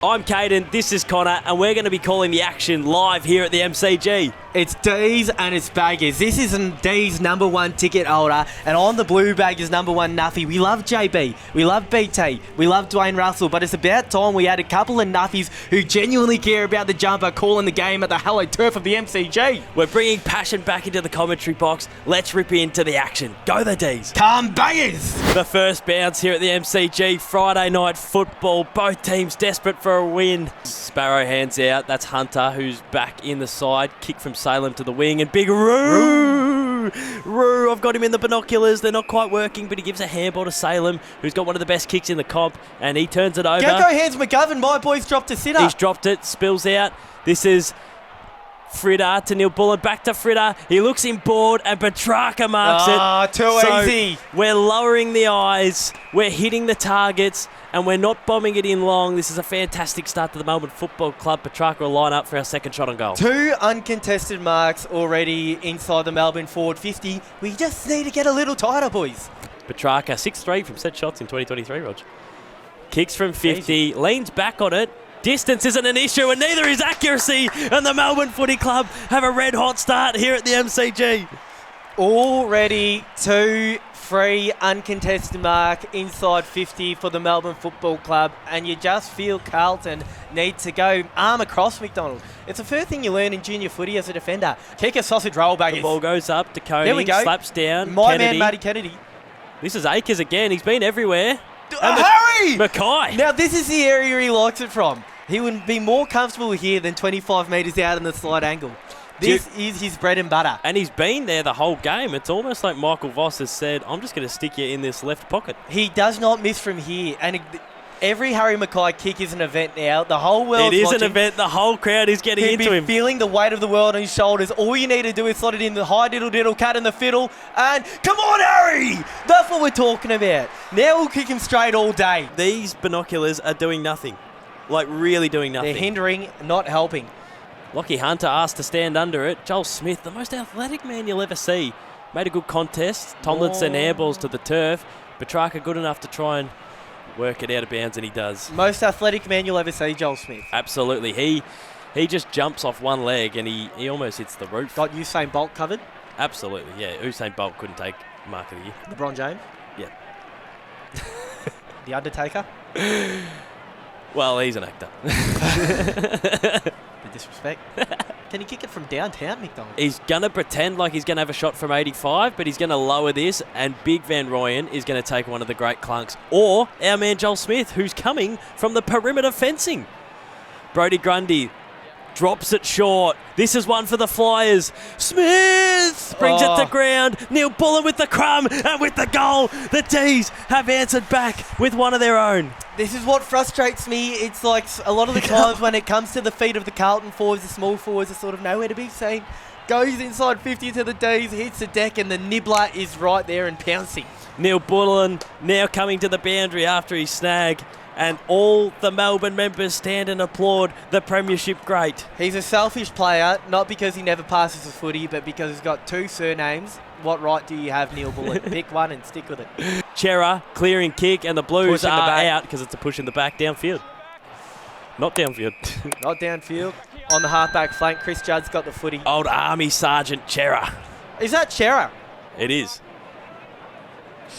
I'm Caden, this is Connor, and we're going to be calling the action live here at the MCG. It's D's and it's Baggers. This is D's number one ticket holder, and on the blue bag is number one Nuffy. We love JB, we love BT, we love Dwayne Russell, but it's about time we had a couple of Nuffies who genuinely care about the jumper calling the game at the Hello Turf of the MCG. We're bringing passion back into the commentary box. Let's rip into the action. Go the D's. Come Baggers! The first bounce here at the MCG, Friday night football. Both teams desperate for a win. Sparrow hands out. That's Hunter, who's back in the side. Kick from Salem to the wing, and big Roo! I've got him in the binoculars. They're not quite working, but he gives a handball to Salem, who's got one of the best kicks in the comp, and he turns it over. Go hands McGovern. My boy's dropped a sitter. He's dropped it, spills out. This is Fritter to Neil Bullen, back to Fritter. He looks in board, and Petrarca marks it. Too easy. We're lowering the eyes, we're hitting the targets, and we're not bombing it in long. This is a fantastic start to the Melbourne Football Club. Petrarca will line up for our second shot on goal. 2 uncontested marks already inside the Melbourne forward 50. We just need to get a little tighter, boys. Petrarca, 6-3 from set shots in 2023, Rog. Kicks from 50, leans back on it. Distance isn't an issue, and neither is accuracy. And the Melbourne Footy Club have a red-hot start here at the MCG. Already 2-3 uncontested mark inside 50 for the Melbourne Football Club, and you just feel Carlton need to go arm across McDonald. It's the first thing you learn in junior footy as a defender. Kick a sausage roll, Baggers. The ball goes up to Cody. There we go. Slaps down. My Kennedy. man, Matty Kennedy. This is Akers again. He's been everywhere. Hurry! McKay. Now, this is the area he likes it from. He would be more comfortable here than 25 metres out in the slight angle. This is his bread and butter. And he's been there the whole game. It's almost like Michael Voss has said, I'm just going to stick you in this left pocket. He does not miss from here. And every Harry McKay kick is an event now. The whole world is an event. The whole crowd is getting into him. Feeling the weight of the world on his shoulders. All you need to do is slot it in the high diddle cat in the fiddle. And come on, Harry! That's what we're talking about. Now we'll kick him straight all day. These binoculars are doing nothing. Like, really doing nothing. They're hindering, not helping. Lockie Hunter asked to stand under it. Joel Smith, the most athletic man you'll ever see, made a good contest. Tomlinson airballs to the turf. Petrarca good enough to try and work it out of bounds, and he does. Most athletic man you'll ever see, Joel Smith. Absolutely. He just jumps off one leg, and he almost hits the roof. Got Usain Bolt covered? Absolutely, yeah. Usain Bolt couldn't take mark of the year. LeBron James? Yeah. The Undertaker? Well, he's an actor. The disrespect. Can he kick it from downtown, McDonald? He's going to pretend like he's going to have a shot from 85, but he's going to lower this, and Big Van Rooyen is going to take one of the great clunks. Or our man Joel Smith, who's coming from the perimeter fencing. Brodie Grundy drops it short. This is one for the Flyers. Smith brings it to ground. Neil Bullen with the crumb and with the goal. The D's have answered back with one of their own. This is what frustrates me. It's like a lot of the times when it comes to the feet of the Carlton forwards, the small forwards are sort of nowhere to be seen. Goes inside 50 to the D's, hits the deck, and the nibbler is right there and pouncing. Neil Bullen now coming to the boundary after his snag. And all the Melbourne members stand and applaud the premiership great. He's a selfish player, not because he never passes a footy, but because he's got 2 surnames. What right do you have, Neil Bullen? Pick one and stick with it. Chera, clearing kick, and the Blues Push in the are back. out because it's a push in the back downfield. Not downfield. Not downfield. On the halfback flank, Chris Judd's got the footy. Old Army Sergeant Chera. Is that Chera? It is.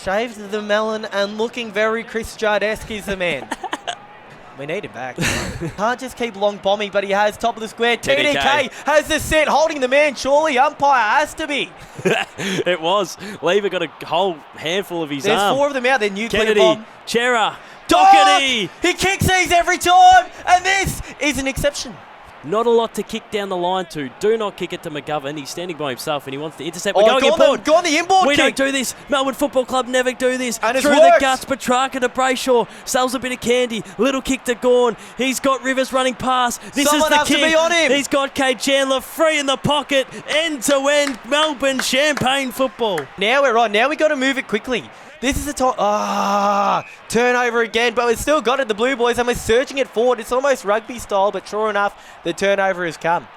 Shaved the melon and looking very Chris Judd-esque is the man. We need him back. Can't just keep long bombing, but he has top of the square. TDK has the set, holding the man. Surely umpire has to be. It was. Lever got a whole handful of his arm. There's 4 of them out there. Nuclear Kennedy, bomb. Chera, Doherty. He kicks these every time, and this is an exception. Not a lot to kick down the line to. Do not kick it to McGovern. He's standing by himself and he wants to intercept. We're going inboard. Go on the inboard We kick. don't do this. Melbourne Football Club never do this. And it's Through worked. the guts, Petrarca to Brayshaw. Sells a bit of candy. Little kick to Gawn. He's got Rivers running past. Someone is has the to kick. be on him. He's got Kate Chandler free in the pocket. End to end Melbourne Champagne football. Now we're on. Now we got to move it quickly. This is a turnover again, but we've still got it, the Blue Boys, and we're surging it forward. It's almost rugby style, but sure enough, the turnover has come.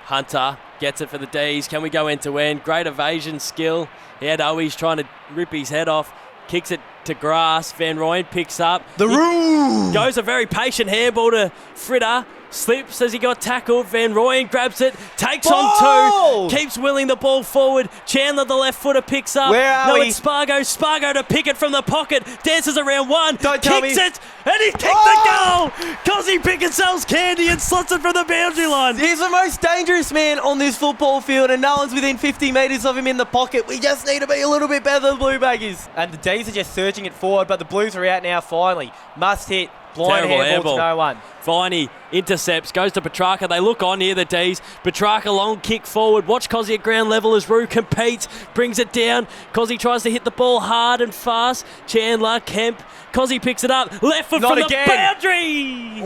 Hunter gets it for the D's. Can we go end to end? Great evasion skill. He had Owies trying to rip his head off. Kicks it to grass. Van Rooyen picks up. Goes a very patient handball to Fritter. Slips as he got tackled. Van Rooyen grabs it. Takes on two. Keeps willing the ball forward. Chandler, the left footer, picks up. Where are we? It's Spargo. Spargo to pick it from the pocket. Dances around one. Kicks it. And he kicked the goal. Cozzy Pickett sells candy and slots it from the boundary line. He's the most dangerous man on this football field, and no one's within 50 metres of him in the pocket. We just need to be a little bit better than the Blue Baggies. And the D's are just surging it forward, but the Blues are out now finally. Must hit. Blind handball to no one. Viney intercepts, goes to Petrarca. They look on here, the D's. Petrarca long kick forward. Watch Cozzy at ground level as Roo competes. Brings it down. Cozzy tries to hit the ball hard and fast. Chandler, Kemp. Cozzy picks it up. Left foot from the boundary.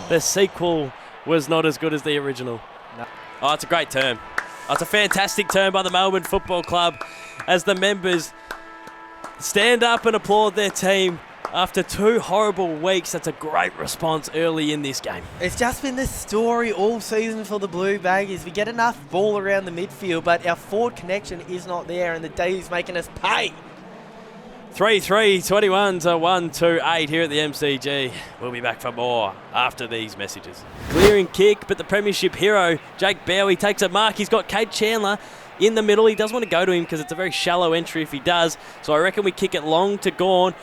The sequel was not as good as the original. No. Oh, it's a great turn. Oh, it's a fantastic turn by the Melbourne Football Club as the members stand up and applaud their team. After 2 horrible weeks, that's a great response early in this game. It's just been the story all season for the Blue Baggies. We get enough ball around the midfield, but our forward connection is not there, and the D's making us pay. 3-3, 21 to 1-2-8 here at the MCG. We'll be back for more after these messages. Clearing kick, but the premiership hero, Jake Bowie, takes a mark. He's got Kate Chandler in the middle. He does want to go to him because it's a very shallow entry if he does. So I reckon we kick it long to Gawn.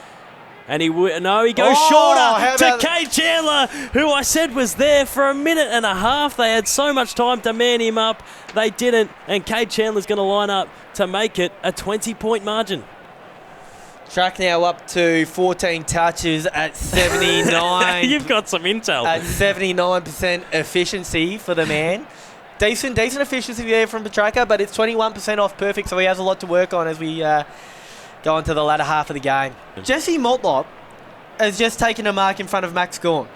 And he goes shorter to Kate Chandler, who I said was there for a minute and a half. They had so much time to man him up. They didn't. And Kate Chandler's going to line up to make it a 20-point margin. Track now up to 14 touches at 79. You've got some intel. At 79% efficiency for the man. Decent efficiency there from Petrarca, but it's 21% off perfect, so he has a lot to work on as we go into the latter half of the game. Jesse Motlop has just taken a mark in front of Max Gawn.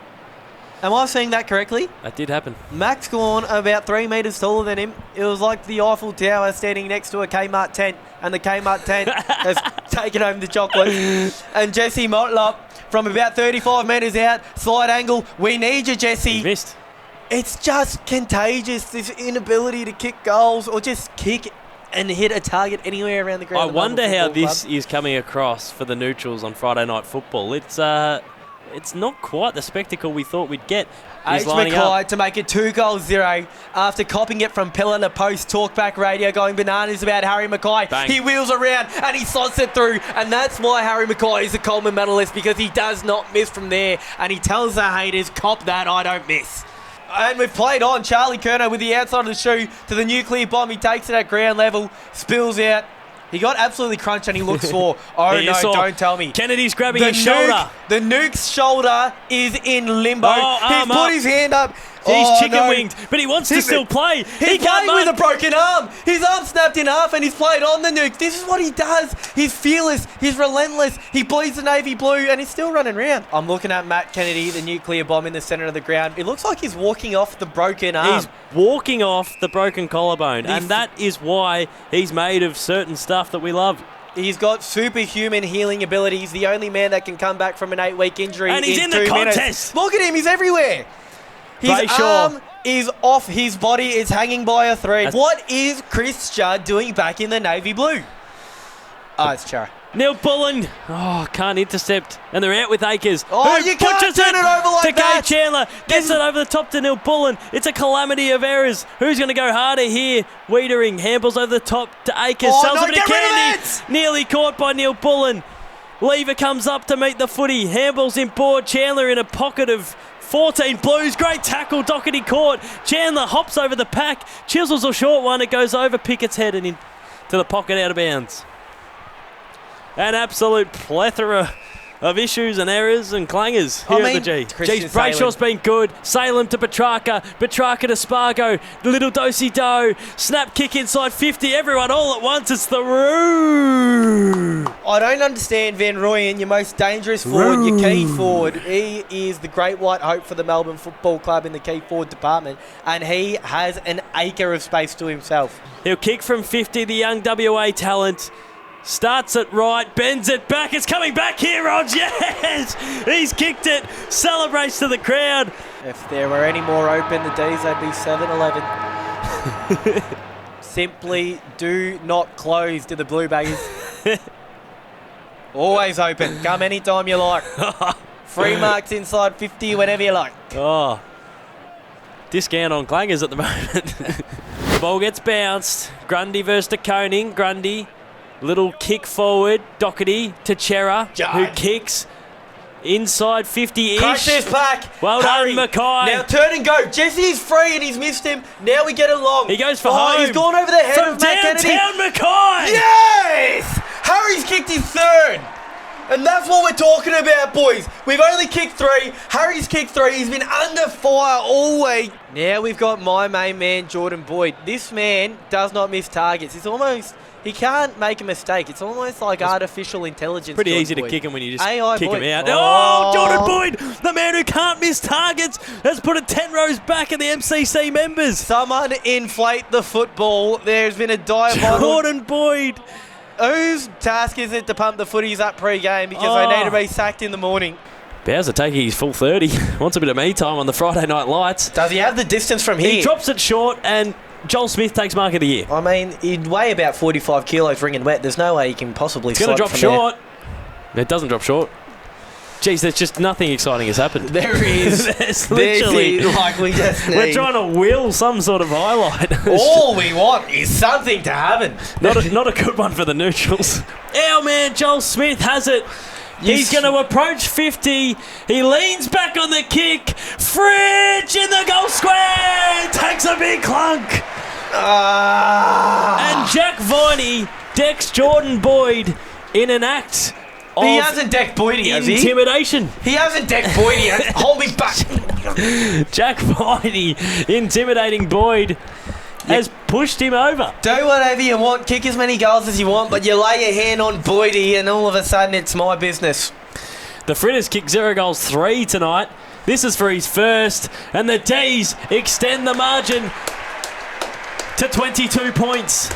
Am I saying that correctly? That did happen. Max Gawn, about 3 metres taller than him. It was like the Eiffel Tower standing next to a Kmart tent, and the Kmart tent has taken home the chocolate. And Jesse Motlop, from about 35 metres out, slide angle. We need you, Jesse. He missed. It's just contagious, this inability to kick goals or just kick and hit a target anywhere around the ground. I wonder how this is coming across for the neutrals on Friday Night Football. It's not quite the spectacle we thought we'd get. McKay to make it 2-0 after copping it from pillar to post. Talkback radio going bananas about Harry McKay. Bang. He wheels around and he slots it through, and that's why Harry McKay is a Coleman medalist, because he does not miss from there, and he tells the haters, cop that, I don't miss. And we've played on. Charlie Kerner with the outside of the shoe to the nuclear bomb. He takes it at ground level, spills out. He got absolutely crunched and he looks sore. Oh, no, don't tell me. Kennedy's grabbing his shoulder. The nuke's shoulder is in limbo. He's put his hand up. He's chicken-winged, but he wants to still play. He's playing with a broken arm. His arm snapped in half and he's played on the nuke. This is what he does. He's fearless. He's relentless. He bleeds the navy blue and he's still running around. I'm looking at Matt Kennedy, the nuclear bomb in the centre of the ground. It looks like he's walking off the broken arm. He's walking off the broken collarbone, and that is why he's made of certain stuff that we love. He's got superhuman healing ability. He's the only man that can come back from an 8-week injury and he's in the 2 contest. Minutes. Look at him. He's everywhere. His arm is off. His body is hanging by a thread. What is Chris Judd doing back in the navy blue? Oh, it's Chara. Neil Bullen. Oh, can't intercept. And they're out with Akers. Oh, you can't turn it over like that. To Kate Chandler. Gets it over the top to Neil Bullen. It's a calamity of errors. Who's going to go harder here? Wiedering handballs over the top to Akers. Sells it to Kennedy. Nearly caught by Neil Bullen. Lever comes up to meet the footy. Handballs in board. Chandler in a pocket of 14 Blues. Great tackle. Doherty caught. Chandler hops over the pack. Chisels a short one. It goes over Pickett's head and into the pocket out of bounds. An absolute plethora of issues and errors and clangers here at the G. Jeez, Brayshaw's been good. Salem to Petrarca. Petrarca to Spargo. The little do-si-do. Snap kick inside 50. Everyone all at once. It's the Roo. I don't understand Van Rooyen, your most dangerous forward, your key forward. He is the great white hope for the Melbourne Football Club in the key forward department, and he has an acre of space to himself. He'll kick from 50, the young WA talent. Starts it right, bends it back. It's coming back here, Rog. Yes! He's kicked it. Celebrates to the crowd. If there were any more open, the D's, they'd be 7-11. Simply do not close to the Blue Baggies. Always open. Come anytime you like. Free marks inside 50, whenever you like. Oh. Discount on clangers at the moment. The ball gets bounced. Grundy versus De Koning. Grundy, little kick forward. Doherty to Chera, who kicks inside 50-ish. Crush this pack. Well Harry. done, McKay. Now turn and go. Jesse is free and he's missed him. Now we get it long. He goes for home. He's gone over the head From of Matt Kennedy. downtown, McKay. Yes! Harry's kicked his third. And that's what we're talking about, boys. We've only kicked 3. Harry's kicked 3. He's been under fire all week. Now we've got my main man, Jordan Boyd. This man does not miss targets. He can't make a mistake. It's almost like artificial intelligence. Pretty Jordan easy to Boyd. kick him when you just AI kick Boyd. him out. Oh. Oh, Jordan Boyd, the man who can't miss targets, has put it 10 rows back at the MCC members. Someone inflate the football. There's been a diabolical... Jordan Boyd. Whose task is it to pump the footies up pre-game because they need to be sacked in the morning? Bowser taking his full 30. Wants a bit of me time on the Friday night lights. Does he have the distance from here? He drops it short and Joel Smith takes mark of the year. I mean, he'd weigh about 45 kilos ringing wet. There's no way he can possibly It's going to slide drop from short. It doesn't drop short. Jeez, there's just nothing exciting has happened. There is. There's literally... like we just need. We're trying to will some sort of highlight. All we want is something to happen. Not a good one for the neutrals. Our man Joel Smith has it. He's going to approach 50. He leans back on the kick. Fridge in the goal square. Takes a big clunk. And Jack Viney decks Jordan Boyd in an act of He hasn't decked Boydie, has he? intimidation. He hasn't decked Boydie. Hold me back. Jack Viney intimidating Boyd. Has pushed him over. Do whatever you want, kick as many goals as you want, but you lay your hand on Boydie and all of a sudden it's my business. The Fritters kicked 0 goals 3 tonight. This is for his first, and the D's extend the margin to 22 points.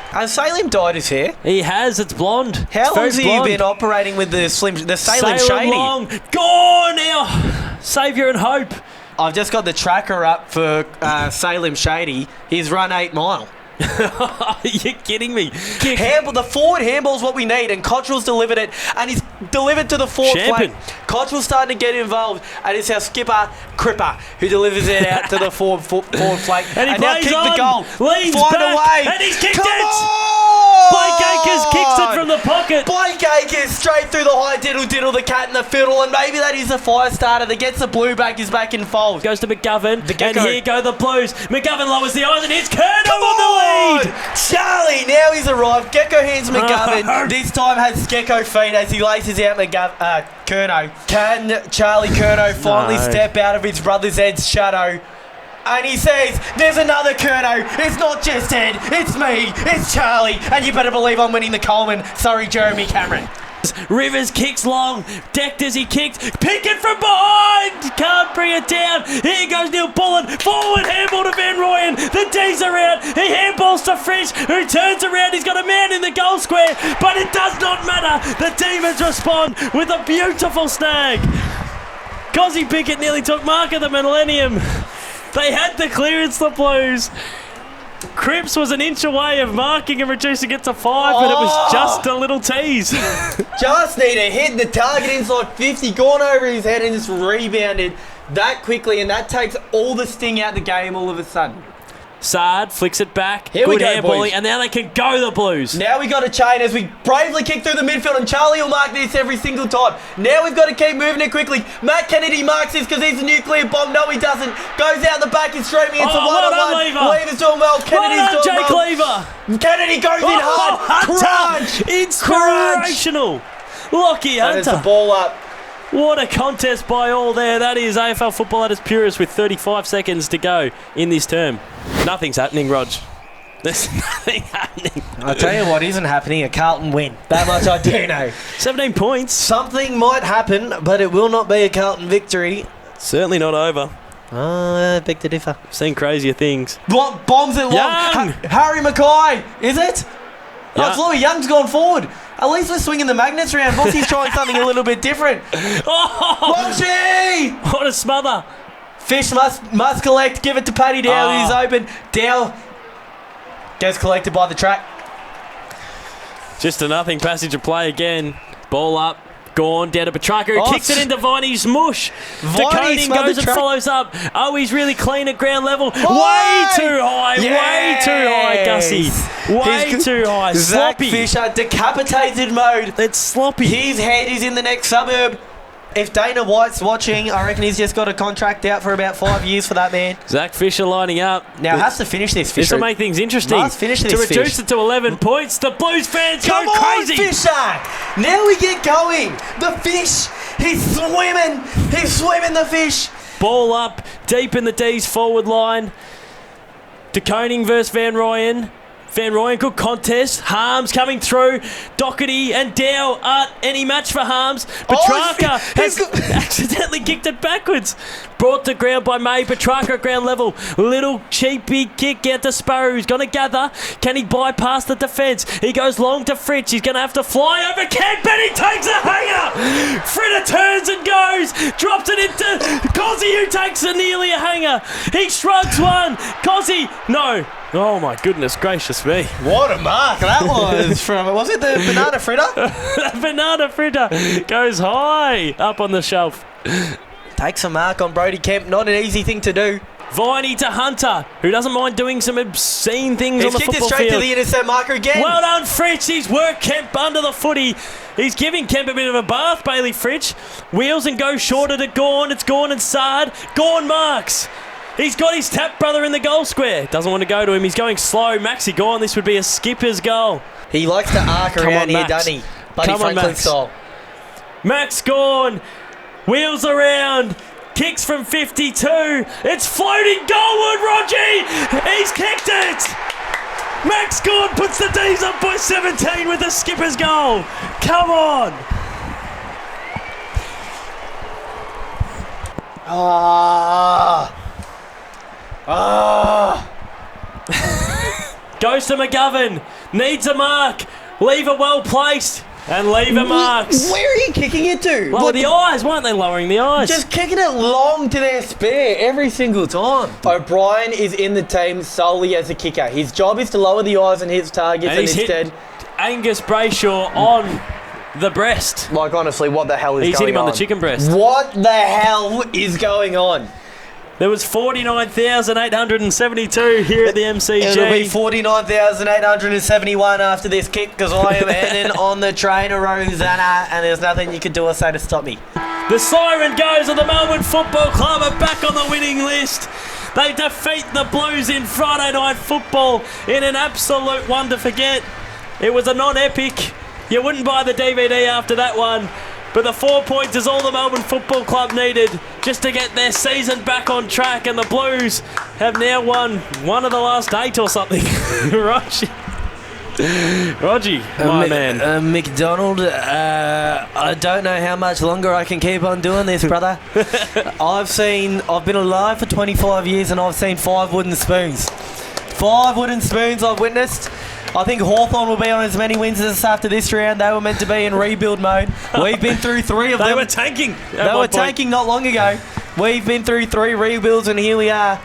Has Salem dyed his hair? He has, it's blonde. How long has he been operating with the Salem Shady? Long. Gone now. Saviour and hope. I've just got the tracker up for Salem Shady. He's run 8 mile. You're kidding me. Handball, the forward handball is what we need, and Cottrell's delivered it, and he's delivered to the forward flank. Cottrell's starting to get involved, and it's our skipper, Cripper, who delivers it out to the forward flank. And he now plays kick on, the goal. leans Find back, away. and he's kicked Come it. On! Blake Akers kicks it from the pocket. Blake Akers straight through the high diddle, the cat and the fiddle, and maybe that is the fire starter that gets the blue back is back in fold. Goes to McGovern, and Gecko. here go the Blues. McGovern lowers the eyes, and it's Kerno on the lead. Charlie, now he's arrived. Gecko hands McGovern. This time has Gecko feet as he laces out Kerno. Can Charlie Kerno finally step out of his brother's Ed's shadow? And he says, there's another Kerno. It's not just Ed, it's me, it's Charlie. And you better believe I'm winning the Coleman. Sorry, Jeremy Cameron. Rivers kicks long, decked as he kicked, Pickett from behind, can't bring it down, here goes Neil Bullen, forward handball to Van Rooyen, the D's are out, he handballs to Frisch, who turns around, he's got a man in the goal square, but it does not matter, the Demons respond with a beautiful snag. Cozzy Pickett nearly took mark of the Millennium, they had the clearance, the Blues. Cripps was an inch away of marking and reducing it to 5, but it was just a little tease. Just need to hit the target inside 50, gone over his head and just rebounded that quickly, and that takes all the sting out the game all of a sudden. Saad flicks it back. Here we Good go, handballing, boys. and now they can go, the Blues. Now we got a chain as we bravely kick through the midfield, and Charlie will mark this every single time. Now we've got to keep moving it quickly. Matt Kennedy marks this because he's a nuclear bomb. No, he doesn't. Goes out the back and streaming into one-on-one. Lever's doing well. Kennedy's doing well. Lever. Kennedy goes in hard. Crunch. Inspirational. Lockie And it's the Hunter. ball up. What a contest by all there. That is AFL football at its purest with 35 seconds to go in this term. Nothing's happening, Rog. There's nothing happening. I'll tell you what isn't happening, a Carlton win. That much I do know. 17 points. Something might happen, but it will not be a Carlton victory. Certainly not over. Beg to differ. Seen crazier things. What bombs it long? Young! Harry McKay, is it? Yeah. Oh, it's Louis Young's gone forward. At least we're swinging the magnets around. Bossy's trying something a little bit different. Oh, Longshy! what a smother. Fish must collect. Give it to Paddy Dow, who's open. Dow gets collected by the track. Just a nothing passage of play again. Ball up. Gone down to Petrarca, who kicks it into Viney's mush. Viney DeConing goes and follows up. Oh, he's really clean at ground level. Way too high, way too high, Gussie. Way too high. Zach Sloppy. Fisher, decapitated mode. It's sloppy. His head is in the next suburb. If Dana White's watching, I reckon he's just got a contract out for about 5 years for that man. Zach Fisher lining up. Now, has to finish this, Fisher. This will make things interesting. Must finish this, to reduce Fish. it to 11 points, the Blues fans Come go on, crazy. Fisher! Now we get going. The fish, he's swimming. He's swimming, the fish. Ball up, deep in the D's forward line. DeConing versus Van Rooyen. Van Rooyen, good contest. Harms coming through. Doherty and Dow aren't any match for Harms. Petrarca has accidentally kicked it backwards. Brought to ground by May. Petrarca at ground level. Little cheapy kick out to Sparrow, who's going to gather. Can he bypass the defence? He goes long to Fritz. He's going to have to fly over Kemp, and he takes a hanger. Fritter turns and goes. Drops it into Cozzy, who takes nearly a hanger. He shrugs one. Cozzy, no. Oh my goodness gracious me. What a mark that was from, was it the banana fritter? The banana fritter goes high up on the shelf. Takes a mark on Brody Kemp, not an easy thing to do. Viney to Hunter, who doesn't mind doing some obscene things on the football field. He's kicked it straight to the intercept marker again. Well done, Fritz. He's worked Kemp under the footy. He's giving Kemp a bit of a bath, Bailey Fritz. Wheels and goes shorter to Gawn. It's Gawn and Sard. Gawn marks. He's got his tap brother in the goal square. Doesn't want to go to him. He's going slow. Maxi Gawn. This would be a skipper's goal. He likes to arc around here, doesn't he? Buddy Franklin style. Max Gawn. Wheels around. Kicks from 52. It's floating goalward, Rogie. He's kicked it. Max Gawn puts the D's up by 17 with a skipper's goal. Come on. Goes to McGovern. Needs a mark. Lever well placed. And Lever marks. Where are you kicking it to? Lower the eyes. Weren't they lowering the eyes? Just kicking it long to their spare every single time. O'Brien is in the team solely as a kicker. His job is to lower the eyes and hit targets, and instead hit Angus Brayshaw on the breast. Like, honestly, what the hell is going on? He's hit him on the chicken breast. What the hell is going on? There was 49,872 here at the MCG. It'll be 49,871 after this kick, because I am heading on the train to Rosanna, and there's nothing you can do or say to stop me. The siren goes, and the Melbourne Football Club are back on the winning list. They defeat the Blues in Friday Night Football in an absolute one to forget. It was a non-epic. You wouldn't buy the DVD after that one. But the 4 points is all the Melbourne Football Club needed just to get their season back on track. And the Blues have now won one of the last 8 or something. Rogie, my man. McDonald, I don't know how much longer I can keep on doing this, brother. I've been alive for 25 years and I've seen 5 wooden spoons. 5 wooden spoons I've witnessed. I think Hawthorn will be on as many wins as us after this round. They were meant to be in rebuild mode. We've been through 3 of them. They were tanking. They were tanking not long ago. We've been through 3 rebuilds and here we are.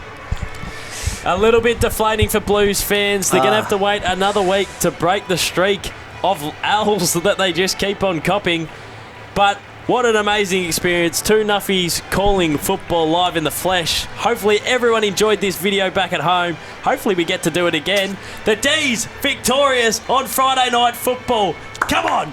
A little bit deflating for Blues fans. They're going to have to wait another week to break the streak of L's that they just keep on copping. But what an amazing experience. 2 Nuffies calling football live in the flesh. Hopefully everyone enjoyed this video back at home. Hopefully we get to do it again. The D's victorious on Friday Night Football. Come on.